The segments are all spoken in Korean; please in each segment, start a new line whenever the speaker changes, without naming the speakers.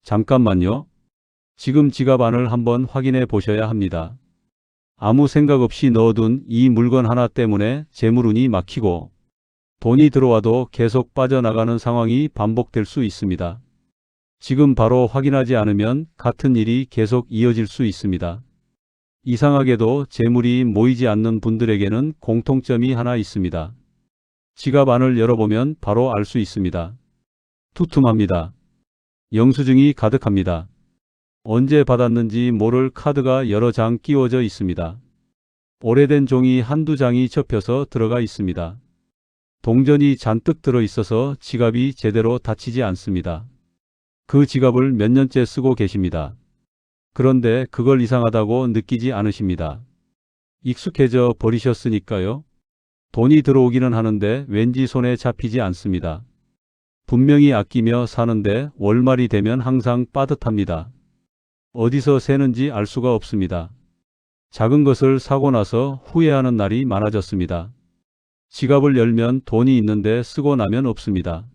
잠깐만요. 지금 지갑 안을 한번 확인해 보셔야 합니다. 아무 생각 없이 넣어둔 이 물건 하나 때문에 재물운이 막히고 돈이 들어와도 계속 빠져나가는 상황이 반복될 수 있습니다. 지금 바로 확인하지 않으면 같은 일이 계속 이어질 수 있습니다. 이상하게도 재물이 모이지 않는 분들에게는 공통점이 하나 있습니다. 지갑 안을 열어보면 바로 알 수 있습니다. 두툼합니다. 영수증이 가득합니다. 언제 받았는지 모를 카드가 여러 장 끼워져 있습니다. 오래된 종이 한두 장이 접혀서 들어가 있습니다. 동전이 잔뜩 들어 있어서 지갑이 제대로 닫히지 않습니다. 그 지갑을 몇 년째 쓰고 계십니다. 그런데 그걸 이상하다고 느끼지 않으십니다. 익숙해져 버리셨으니까요. 돈이 들어오기는 하는데 왠지 손에 잡히지 않습니다. 분명히 아끼며 사는데 월말이 되면 항상 빠듯합니다. 어디서 새는지 알 수가 없습니다. 작은 것을 사고 나서 후회하는 날이 많아졌습니다. 지갑을 열면 돈이 있는데 쓰고 나면 없습니다.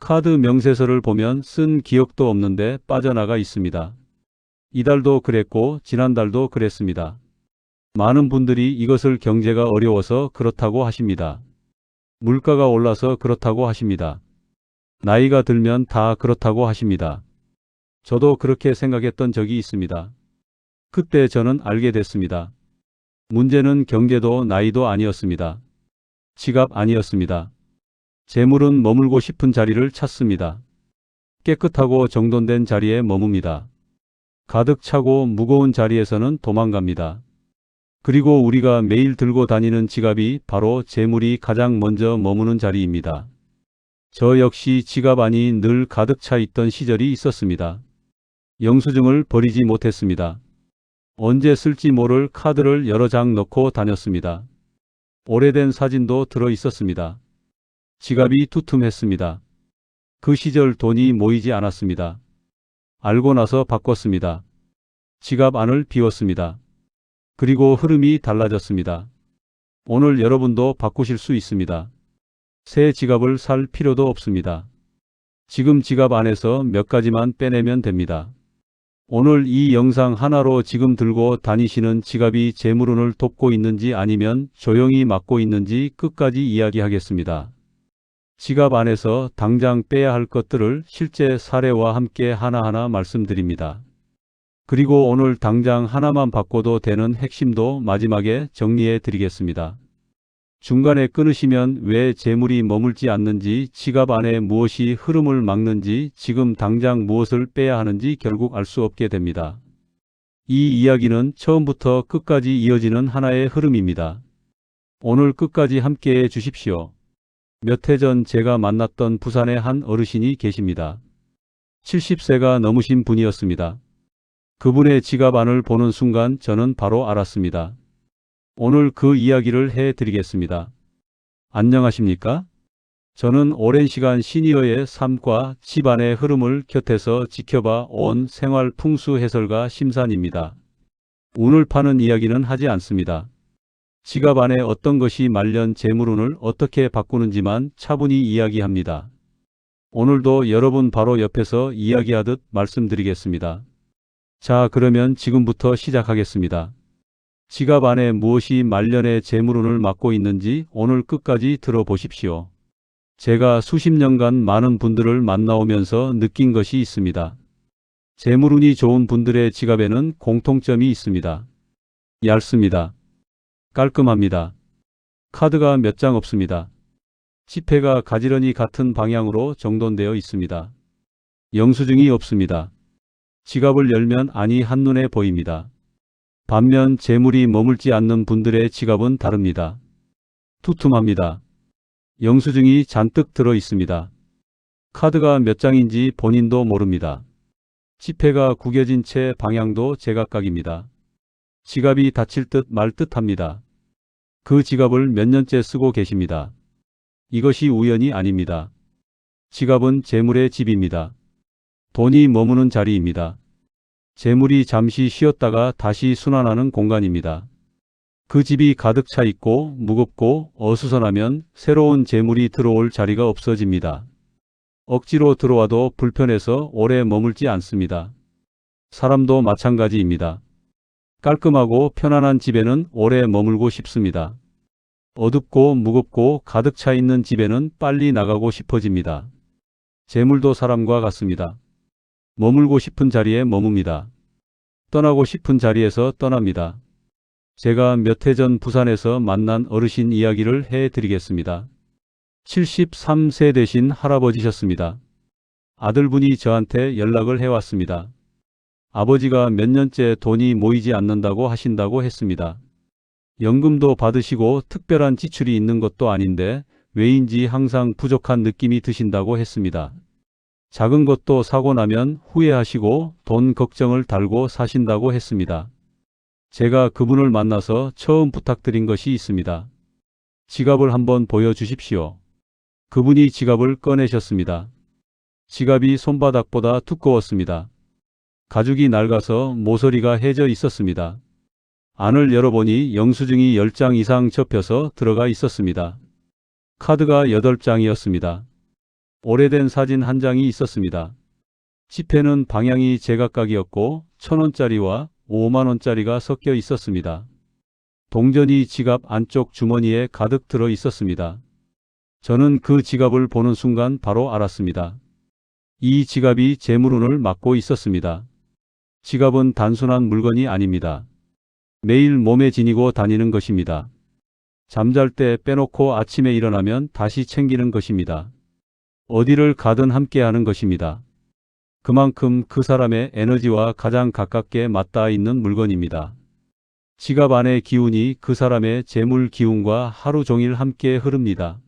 카드 명세서를 보면 쓴 기억도 없는데 빠져나가 있습니다. 이달도 그랬고 지난달도 그랬습니다. 많은 분들이 이것을 경제가 어려워서 그렇다고 하십니다. 물가가 올라서 그렇다고 하십니다. 나이가 들면 다 그렇다고 하십니다. 저도 그렇게 생각했던 적이 있습니다. 그때 저는 알게 됐습니다. 문제는 경제도 나이도 아니었습니다. 지갑 아니었습니다. 재물은 머물고 싶은 자리를 찾습니다. 깨끗하고 정돈된 자리에 머뭅니다. 가득 차고 무거운 자리에서는 도망갑니다. 그리고 우리가 매일 들고 다니는 지갑이 바로 재물이 가장 먼저 머무는 자리입니다. 저 역시 지갑 안이 늘 가득 차 있던 시절이 있었습니다. 영수증을 버리지 못했습니다. 언제 쓸지 모를 카드를 여러 장 넣고 다녔습니다. 오래된 사진도 들어 있었습니다. 지갑이 두툼했습니다. 그 시절 돈이 모이지 않았습니다. 알고 나서 바꿨습니다. 지갑 안을 비웠습니다. 그리고 흐름이 달라졌습니다. 오늘 여러분도 바꾸실 수 있습니다. 새 지갑을 살 필요도 없습니다. 지금 지갑 안에서 몇 가지만 빼내면 됩니다. 오늘 이 영상 하나로 지금 들고 다니시는 지갑이 재물운을 돕고 있는지 아니면 조용히 막고 있는지 끝까지 이야기하겠습니다. 지갑 안에서 당장 빼야 할 것들을 실제 사례와 함께 하나하나 말씀드립니다. 그리고 오늘 당장 하나만 바꿔도 되는 핵심도 마지막에 정리해 드리겠습니다. 중간에 끊으시면 왜 재물이 머물지 않는지, 지갑 안에 무엇이 흐름을 막는지, 지금 당장 무엇을 빼야 하는지 결국 알 수 없게 됩니다. 이 이야기는 처음부터 끝까지 이어지는 하나의 흐름입니다. 오늘 끝까지 함께해 주십시오. 몇 해 전 제가 만났던 부산의 한 어르신이 계십니다. 70세가 넘으신 분이었습니다. 그분의 지갑 안을 보는 순간 저는 바로 알았습니다. 오늘 그 이야기를 해드리겠습니다. 안녕하십니까? 저는 오랜 시간 시니어의 삶과 집안의 흐름을 곁에서 지켜봐 온 생활 풍수 해설가 심산입니다. 운을 파는 이야기는 하지 않습니다. 지갑 안에 어떤 것이 말년 재물운을 어떻게 바꾸는지만 차분히 이야기합니다. 오늘도 여러분 바로 옆에서 이야기하듯 말씀드리겠습니다. 자, 그러면 지금부터 시작하겠습니다. 지갑 안에 무엇이 말년의 재물운을 막고 있는지 오늘 끝까지 들어보십시오. 제가 수십 년간 많은 분들을 만나오면서 느낀 것이 있습니다. 재물운이 좋은 분들의 지갑에는 공통점이 있습니다. 얇습니다. 깔끔합니다. 카드가 몇 장 없습니다. 지폐가 가지런히 같은 방향으로 정돈되어 있습니다. 영수증이 없습니다. 지갑을 열면 안이 한눈에 보입니다. 반면 재물이 머물지 않는 분들의 지갑은 다릅니다. 두툼합니다. 영수증이 잔뜩 들어 있습니다. 카드가 몇 장인지 본인도 모릅니다. 지폐가 구겨진 채 방향도 제각각입니다. 지갑이 닫힐 듯 말 듯합니다. 그 지갑을 몇 년째 쓰고 계십니다. 이것이 우연이 아닙니다. 지갑은 재물의 집입니다. 돈이 머무는 자리입니다. 재물이 잠시 쉬었다가 다시 순환하는 공간입니다. 그 집이 가득 차 있고 무겁고 어수선하면 새로운 재물이 들어올 자리가 없어집니다. 억지로 들어와도 불편해서 오래 머물지 않습니다. 사람도 마찬가지입니다. 깔끔하고 편안한 집에는 오래 머물고 싶습니다. 어둡고 무겁고 가득 차 있는 집에는 빨리 나가고 싶어집니다. 재물도 사람과 같습니다. 머물고 싶은 자리에 머뭅니다. 떠나고 싶은 자리에서 떠납니다. 제가 몇 해 전 부산에서 만난 어르신 이야기를 해드리겠습니다. 73세 되신 할아버지셨습니다. 아들분이 저한테 연락을 해왔습니다. 아버지가 몇 년째 돈이 모이지 않는다고 하신다고 했습니다. 연금도 받으시고 특별한 지출이 있는 것도 아닌데 왜인지 항상 부족한 느낌이 드신다고 했습니다. 작은 것도 사고 나면 후회하시고 돈 걱정을 달고 사신다고 했습니다. 제가 그분을 만나서 처음 부탁드린 것이 있습니다. 지갑을 한번 보여주십시오. 그분이 지갑을 꺼내셨습니다. 지갑이 손바닥보다 두꺼웠습니다. 가죽이 낡아서 모서리가 해져 있었습니다. 안을 열어보니 영수증이 10장 이상 접혀서 들어가 있었습니다. 카드가 8장이었습니다. 오래된 사진 한 장이 있었습니다. 지폐는 방향이 제각각이었고 1,000원짜리와 5만원짜리가 섞여 있었습니다. 동전이 지갑 안쪽 주머니에 가득 들어 있었습니다. 저는 그 지갑을 보는 순간 바로 알았습니다. 이 지갑이 재물운을 막고 있었습니다. 지갑은 단순한 물건이 아닙니다. 매일 몸에 지니고 다니는 것입니다. 잠잘 때 빼놓고 아침에 일어나면 다시 챙기는 것입니다. 어디를 가든 함께하는 것입니다. 그만큼 그 사람의 에너지와 가장 가깝게 맞닿아 있는 물건입니다. 지갑 안의 기운이 그 사람의 재물 기운과 하루 종일 함께 흐릅니다.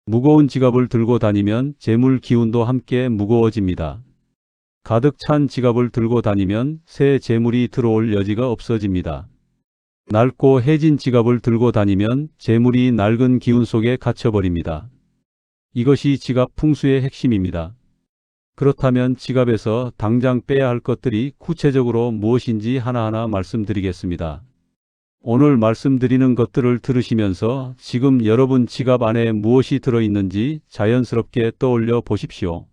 무거운 지갑을 들고 다니면 재물 기운도 함께 무거워집니다. 가득 찬 지갑을 들고 다니면 새 재물이 들어올 여지가 없어집니다. 낡고 해진 지갑을 들고 다니면 재물이 낡은 기운 속에 갇혀버립니다. 이것이 지갑 풍수의 핵심입니다. 그렇다면 지갑에서 당장 빼야 할 것들이 구체적으로 무엇인지 하나하나 말씀드리겠습니다. 오늘 말씀드리는 것들을 들으시면서 지금 여러분 지갑 안에 무엇이 들어있는지 자연스럽게 떠올려 보십시오.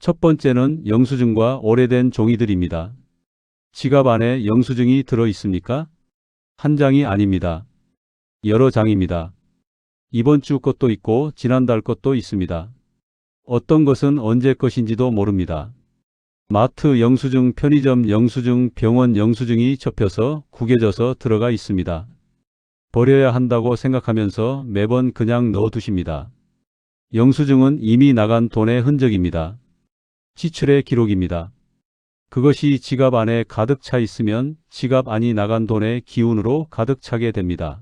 첫 번째는 영수증과 오래된 종이들입니다. 지갑 안에 영수증이 들어있습니까? 한 장이 아닙니다. 여러 장입니다. 이번 주 것도 있고 지난달 것도 있습니다. 어떤 것은 언제 것인지도 모릅니다. 마트 영수증, 편의점 영수증, 병원 영수증이 접혀서 구겨져서 들어가 있습니다. 버려야 한다고 생각하면서 매번 그냥 넣어두십니다. 영수증은 이미 나간 돈의 흔적입니다. 지출의 기록입니다. 그것이 지갑 안에 가득 차 있으면 지갑 안이 나간 돈의 기운으로 가득 차게 됩니다.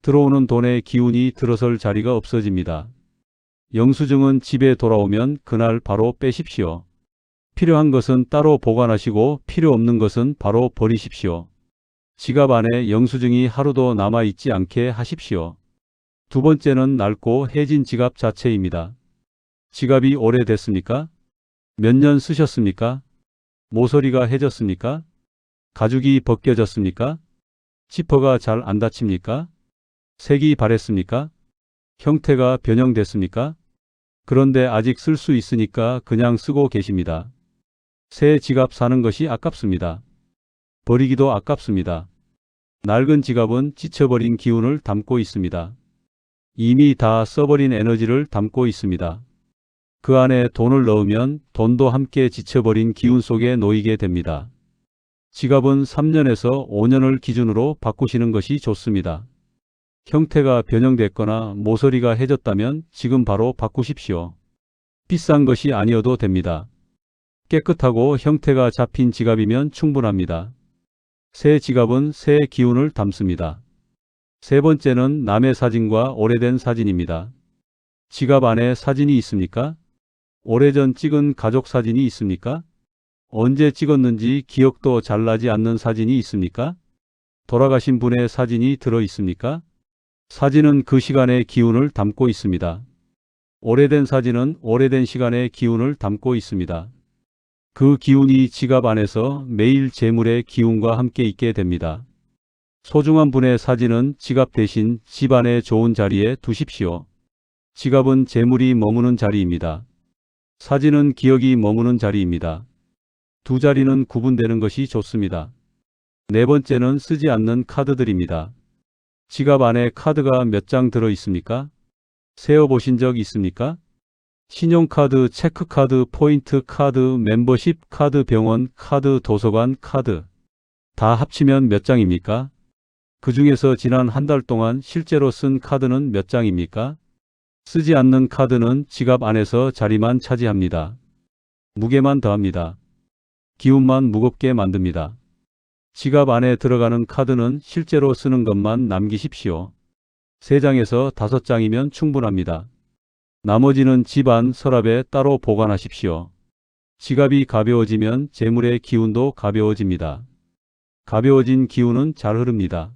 들어오는 돈의 기운이 들어설 자리가 없어집니다. 영수증은 집에 돌아오면 그날 바로 빼십시오. 필요한 것은 따로 보관하시고 필요 없는 것은 바로 버리십시오. 지갑 안에 영수증이 하루도 남아있지 않게 하십시오. 두 번째는 낡고 해진 지갑 자체입니다. 지갑이 오래됐습니까? 몇 년 쓰셨습니까? 모서리가 해졌습니까? 가죽이 벗겨졌습니까? 지퍼가 잘 안 닫힙니까? 색이 바랬습니까? 형태가 변형됐습니까? 그런데 아직 쓸 수 있으니까 그냥 쓰고 계십니다. 새 지갑 사는 것이 아깝습니다. 버리기도 아깝습니다. 낡은 지갑은 지쳐버린 기운을 담고 있습니다. 이미 다 써버린 에너지를 담고 있습니다. 그 안에 돈을 넣으면 돈도 함께 지쳐버린 기운 속에 놓이게 됩니다. 지갑은 3년에서 5년을 기준으로 바꾸시는 것이 좋습니다. 형태가 변형됐거나 모서리가 해졌다면 지금 바로 바꾸십시오. 비싼 것이 아니어도 됩니다. 깨끗하고 형태가 잡힌 지갑이면 충분합니다. 새 지갑은 새 기운을 담습니다. 세 번째는 남의 사진과 오래된 사진입니다. 지갑 안에 사진이 있습니까? 오래전 찍은 가족 사진이 있습니까? 언제 찍었는지 기억도 잘 나지 않는 사진이 있습니까? 돌아가신 분의 사진이 들어 있습니까? 사진은 그 시간의 기운을 담고 있습니다. 오래된 사진은 오래된 시간의 기운을 담고 있습니다. 그 기운이 지갑 안에서 매일 재물의 기운과 함께 있게 됩니다. 소중한 분의 사진은 지갑 대신 집 안의 좋은 자리에 두십시오. 지갑은 재물이 머무는 자리입니다. 사진은 기억이 머무는 자리입니다. 두 자리는 구분되는 것이 좋습니다. 네 번째는 쓰지 않는 카드들입니다. 지갑 안에 카드가 몇 장 들어 있습니까? 세어보신 적 있습니까? 신용카드, 체크카드, 포인트 카드, 멤버십 카드, 병원 카드, 도서관 카드. 다 합치면 몇 장입니까? 그 중에서 지난 한 달 동안 실제로 쓴 카드는 몇 장입니까? 쓰지 않는 카드는 지갑 안에서 자리만 차지합니다. 무게만 더합니다. 기운만 무겁게 만듭니다. 지갑 안에 들어가는 카드는 실제로 쓰는 것만 남기십시오. 3장에서 5장이면 충분합니다. 나머지는 집 안 서랍에 따로 보관하십시오. 지갑이 가벼워지면 재물의 기운도 가벼워집니다. 가벼워진 기운은 잘 흐릅니다.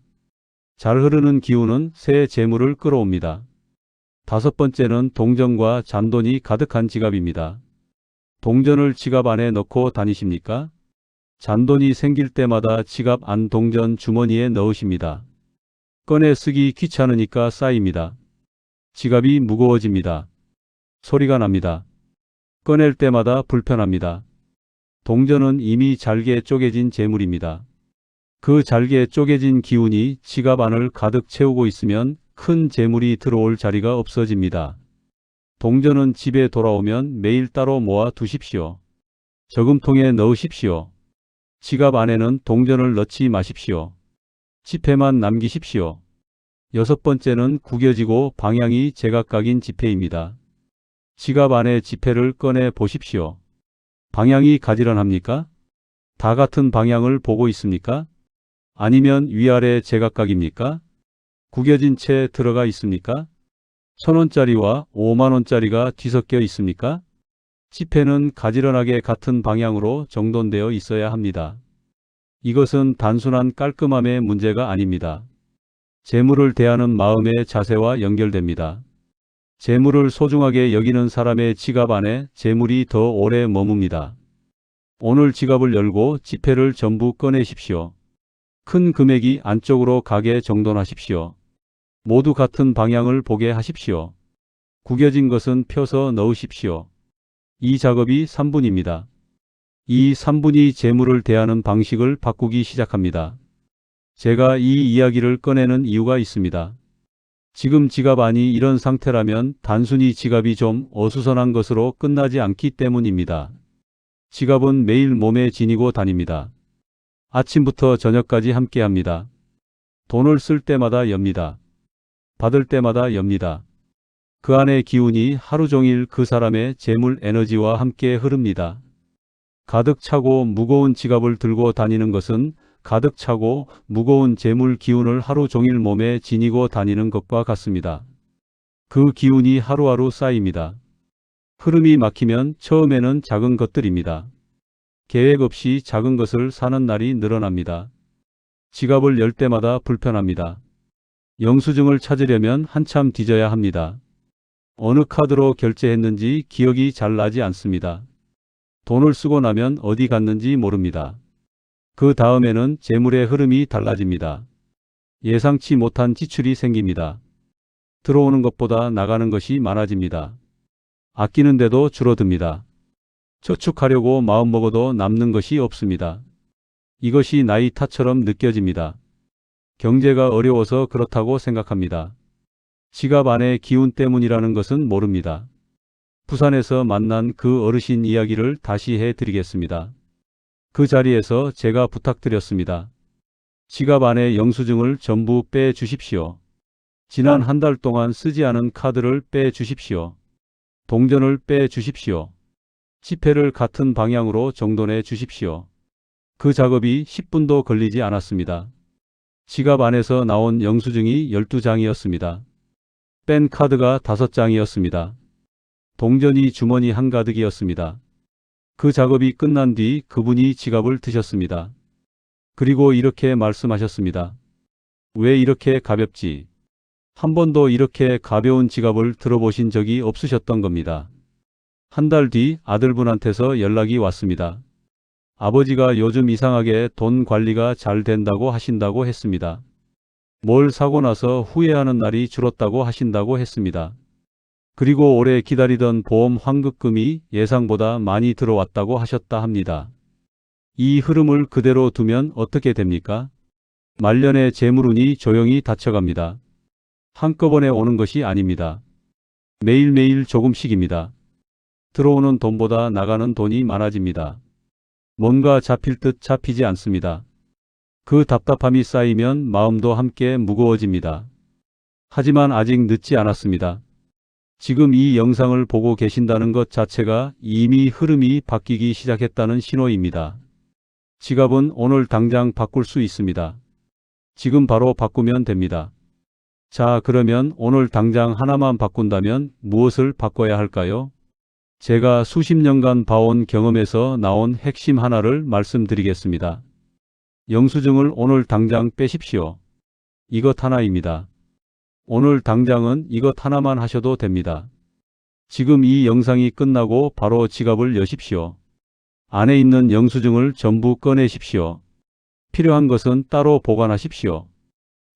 잘 흐르는 기운은 새 재물을 끌어옵니다. 5번째는 동전과 잔돈이 가득한 지갑입니다. 동전을 지갑 안에 넣고 다니십니까? 잔돈이 생길 때마다 지갑 안 동전 주머니에 넣으십니다. 꺼내 쓰기 귀찮으니까 쌓입니다. 지갑이 무거워집니다. 소리가 납니다. 꺼낼 때마다 불편합니다. 동전은 이미 잘게 쪼개진 재물입니다. 그 잘게 쪼개진 기운이 지갑 안을 가득 채우고 있으면 큰 재물이 들어올 자리가 없어집니다. 동전은 집에 돌아오면 매일 따로 모아 두십시오. 저금통에 넣으십시오. 지갑 안에는 동전을 넣지 마십시오. 지폐만 남기십시오. 6번째는 구겨지고 방향이 제각각인 지폐입니다. 지갑 안에 지폐를 꺼내 보십시오. 방향이 가지런합니까? 다 같은 방향을 보고 있습니까? 아니면 위아래 제각각입니까? 구겨진 채 들어가 있습니까? 1,000원짜리와 5만원짜리가 뒤섞여 있습니까? 지폐는 가지런하게 같은 방향으로 정돈되어 있어야 합니다. 이것은 단순한 깔끔함의 문제가 아닙니다. 재물을 대하는 마음의 자세와 연결됩니다. 재물을 소중하게 여기는 사람의 지갑 안에 재물이 더 오래 머뭅니다. 오늘 지갑을 열고 지폐를 전부 꺼내십시오. 큰 금액이 안쪽으로 가게 정돈하십시오. 모두 같은 방향을 보게 하십시오. 구겨진 것은 펴서 넣으십시오. 이 작업이 3분입니다. 이 3분이 재물을 대하는 방식을 바꾸기 시작합니다. 제가 이 이야기를 꺼내는 이유가 있습니다. 지금 지갑 안이 이런 상태라면 단순히 지갑이 좀 어수선한 것으로 끝나지 않기 때문입니다. 지갑은 매일 몸에 지니고 다닙니다. 아침부터 저녁까지 함께합니다. 돈을 쓸 때마다 엽니다. 받을 때마다 엽니다. 그 안의 기운이 하루 종일 그 사람의 재물 에너지와 함께 흐릅니다. 가득 차고 무거운 지갑을 들고 다니는 것은 가득 차고 무거운 재물 기운을 하루 종일 몸에 지니고 다니는 것과 같습니다. 그 기운이 하루하루 쌓입니다. 흐름이 막히면 처음에는 작은 것들입니다. 계획 없이 작은 것을 사는 날이 늘어납니다. 지갑을 열 때마다 불편합니다. 영수증을 찾으려면 한참 뒤져야 합니다. 어느 카드로 결제했는지 기억이 잘 나지 않습니다. 돈을 쓰고 나면 어디 갔는지 모릅니다. 그 다음에는 재물의 흐름이 달라집니다. 예상치 못한 지출이 생깁니다. 들어오는 것보다 나가는 것이 많아집니다. 아끼는데도 줄어듭니다. 저축하려고 마음먹어도 남는 것이 없습니다. 이것이 나이 탓처럼 느껴집니다. 경제가 어려워서 그렇다고 생각합니다. 지갑 안의 기운 때문이라는 것은 모릅니다. 부산에서 만난 그 어르신 이야기를 다시 해드리겠습니다. 그 자리에서 제가 부탁드렸습니다. 지갑 안에 영수증을 전부 빼주십시오. 지난 한 달 동안 쓰지 않은 카드를 빼주십시오. 동전을 빼주십시오. 지폐를 같은 방향으로 정돈해 주십시오. 그 작업이 10분도 걸리지 않았습니다. 지갑 안에서 나온 영수증이 12장이었습니다. 뺀 카드가 5장이었습니다. 동전이 주머니 한가득이었습니다. 그 작업이 끝난 뒤 그분이 지갑을 드셨습니다. 그리고 이렇게 말씀하셨습니다. 왜 이렇게 가볍지? 한 번도 이렇게 가벼운 지갑을 들어보신 적이 없으셨던 겁니다. 한 달 뒤 아들분한테서 연락이 왔습니다. 아버지가 요즘 이상하게 돈 관리가 잘 된다고 하신다고 했습니다. 뭘 사고 나서 후회하는 날이 줄었다고 하신다고 했습니다. 그리고 오래 기다리던 보험 환급금이 예상보다 많이 들어왔다고 하셨다 합니다. 이 흐름을 그대로 두면 어떻게 됩니까? 말년의 재물운이 조용히 닫혀갑니다. 한꺼번에 오는 것이 아닙니다. 매일매일 조금씩입니다. 들어오는 돈보다 나가는 돈이 많아집니다. 뭔가 잡힐 듯 잡히지 않습니다. 그 답답함이 쌓이면 마음도 함께 무거워집니다. 하지만 아직 늦지 않았습니다. 지금 이 영상을 보고 계신다는 것 자체가 이미 흐름이 바뀌기 시작했다는 신호입니다. 지갑은 오늘 당장 바꿀 수 있습니다. 지금 바로 바꾸면 됩니다. 자, 그러면 오늘 당장 하나만 바꾼다면 무엇을 바꿔야 할까요? 제가 수십 년간 봐온 경험에서 나온 핵심 하나를 말씀드리겠습니다. 영수증을 오늘 당장 빼십시오. 이것 하나입니다. 오늘 당장은 이것 하나만 하셔도 됩니다. 지금 이 영상이 끝나고 바로 지갑을 여십시오. 안에 있는 영수증을 전부 꺼내십시오. 필요한 것은 따로 보관하십시오.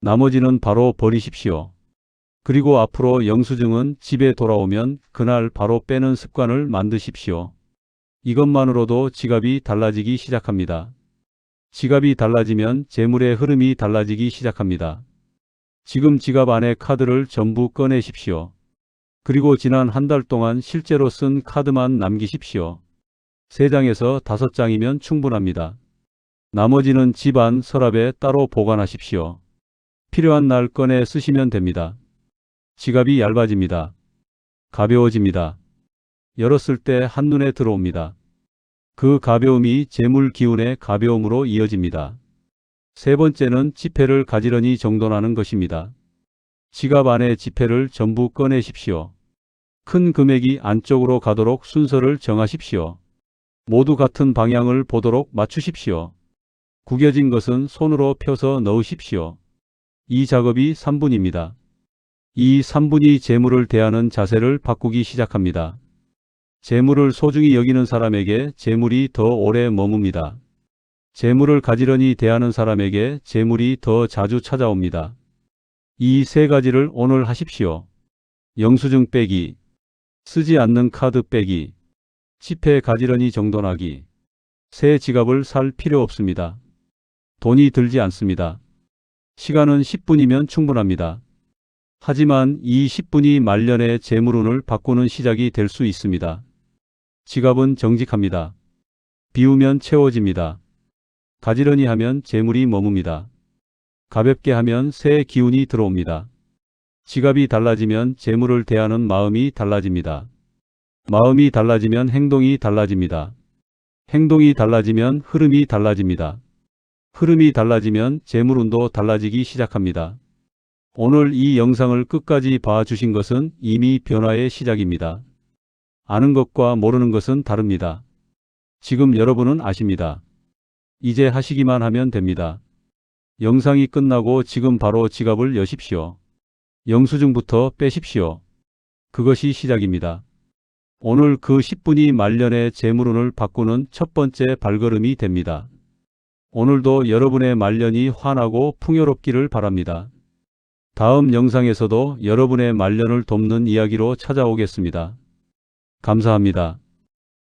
나머지는 바로 버리십시오. 그리고 앞으로 영수증은 집에 돌아오면 그날 바로 빼는 습관을 만드십시오. 이것만으로도 지갑이 달라지기 시작합니다. 지갑이 달라지면 재물의 흐름이 달라지기 시작합니다. 지금 지갑 안에 카드를 전부 꺼내십시오. 그리고 지난 한 달 동안 실제로 쓴 카드만 남기십시오. 3장에서 5장이면 충분합니다. 나머지는 집 안 서랍에 따로 보관하십시오. 필요한 날 꺼내 쓰시면 됩니다. 지갑이 얇아집니다. 가벼워집니다. 열었을 때 한눈에 들어옵니다. 그 가벼움이 재물 기운의 가벼움으로 이어집니다. 3번째는 지폐를 가지런히 정돈하는 것입니다. 지갑 안에 지폐를 전부 꺼내십시오. 큰 금액이 안쪽으로 가도록 순서를 정하십시오. 모두 같은 방향을 보도록 맞추십시오. 구겨진 것은 손으로 펴서 넣으십시오. 이 작업이 3분입니다. 이 3분이 재물을 대하는 자세를 바꾸기 시작합니다. 재물을 소중히 여기는 사람에게 재물이 더 오래 머뭅니다. 재물을 가지런히 대하는 사람에게 재물이 더 자주 찾아옵니다. 이 3가지를 오늘 하십시오. 영수증 빼기, 쓰지 않는 카드 빼기, 지폐 가지런히 정돈하기. 새 지갑을 살 필요 없습니다. 돈이 들지 않습니다. 시간은 10분이면 충분합니다. 하지만 이 10분이 말년의 재물운을 바꾸는 시작이 될 수 있습니다. 지갑은 정직합니다. 비우면 채워집니다. 가지런히 하면 재물이 머뭅니다. 가볍게 하면 새 기운이 들어옵니다. 지갑이 달라지면 재물을 대하는 마음이 달라집니다. 마음이 달라지면 행동이 달라집니다. 행동이 달라지면 흐름이 달라집니다. 흐름이 달라지면 재물운도 달라지기 시작합니다. 오늘 이 영상을 끝까지 봐주신 것은 이미 변화의 시작입니다. 아는 것과 모르는 것은 다릅니다. 지금 여러분은 아십니다. 이제 하시기만 하면 됩니다. 영상이 끝나고 지금 바로 지갑을 여십시오. 영수증부터 빼십시오. 그것이 시작입니다. 오늘 그 10분이 말년의 재물운을 바꾸는 첫 번째 발걸음이 됩니다. 오늘도 여러분의 말년이 환하고 풍요롭기를 바랍니다. 다음 영상에서도 여러분의 말년을 돕는 이야기로 찾아오겠습니다. 감사합니다.